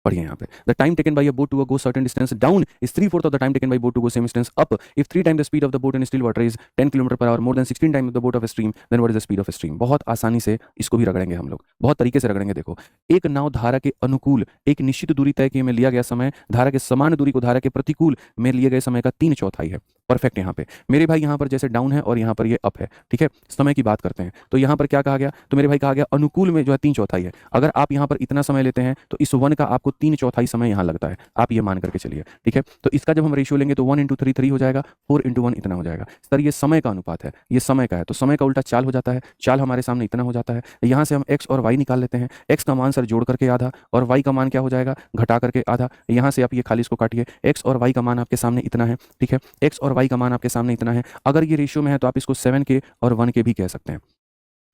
पढ़िए यहाँ पे, the time taken by a boat to go certain distance down is 3/4 of the time taken by boat to go same distance up. If 3 time the speed of the boat in still water is 10 kilometre per hour more than 16 time the boat of stream, then what is the speed of stream. बहुत आसानी से इसको भी रगड़ेंगे हम लोग, बहुत तरीके से रगड़ेंगे। देखो, एक नाव धारा के अनुकूल एक निश्चित दूरी तय किए में लिया गया समय धारा के समान दूरी को धारा के प्रतिकूल में लिए गए समय का 3/4 है। परफेक्ट। यहाँ पे मेरे भाई यहाँ पर जैसे डाउन है और यहाँ पर ये अप है, ठीक है, समय की बात करते हैं तो यहाँ पर क्या कहा गया, तो मेरे भाई कहा गया अनुकूल में जो है 3/4 है। अगर आप यहाँ पर इतना समय लेते हैं तो इस 1 का आपको 3/4 समय यहाँ लगता है, आप ये मान करके चलिए, ठीक है। तो इसका जब हम रेशियो लेंगे तो 1 × 3 3 हो जाएगा, 4 × 1 इतना हो जाएगा। सर ये समय का अनुपात है, ये समय का है, तो समय का उल्टा चाल हो जाता है, चाल हमारे सामने इतना हो जाता है। यहाँ से हम एक्स और वाई निकाल लेते हैं, एक्स का मान सर जोड़ करके आधा और वाई का मान क्या हो जाएगा, घटा करके आधा। यहाँ से आप ये खाली इसको काटिए, एक्स और वाई का मान आपके सामने इतना है, ठीक है, एक्स और वाई का मान आपके सामने इतना है। अगर ये रेशियो में है तो आप इसको 7 के और 1 के भी कह सकते हैं,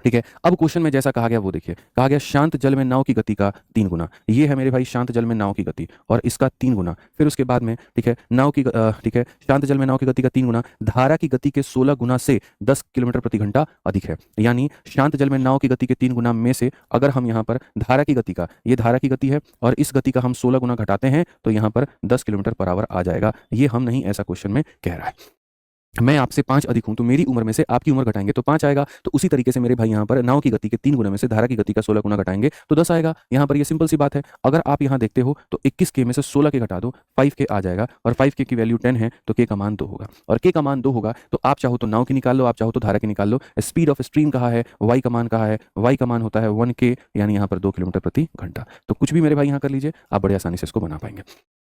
ठीक है। अब क्वेश्चन में जैसा कहा गया वो देखिए, कहा गया शांत जल में नाव की गति का 3 गुना। ये है मेरे भाई शांत जल में नाव की गति और इसका 3 गुना। फिर उसके बाद में, ठीक है, नाव की ठीक है, शांत जल में नाव की गति का 3 गुना धारा की गति के 16 गुना से 10 किलोमीटर प्रति घंटा अधिक है। यानी शांत जल में नाव की गति के 3 गुना में से अगर हम यहाँ पर धारा की गति का, ये धारा की गति है और इस गति का हम 16 गुना घटाते हैं तो यहाँ पर 10 किलोमीटर पर आवर आ जाएगा। ये हम नहीं, ऐसा क्वेश्चन में कह रहा है। मैं आपसे 5 अधिक हूं तो मेरी उम्र में से आपकी उम्र घटाएंगे तो 5 आएगा। तो उसी तरीके से मेरे भाई यहाँ पर नाव की गति के 3 गुना में से धारा की गति का 16 गुना घटाएंगे तो 10 आएगा। यहाँ पर ये सिंपल सी बात है। अगर आप यहाँ देखते हो तो 21 के में से 16 के घटा दो, 5 के आ जाएगा और 5 के की वैल्यू 10 है तो के का मान 2 होगा और के का मान 2 होगा तो आप चाहो तो नाव की निकाल लो, आप चाहो तो धारा की निकाल लो। स्पीड ऑफ स्ट्रीम कहा है, वाई का मान कहा है, वाई का मान होता है 1 के, यानी यहाँ पर 2 किलोमीटर प्रति घंटा। तो कुछ भी मेरे भाई यहाँ कर लीजिए, आप बड़े आसानी से इसको बना पाएंगे।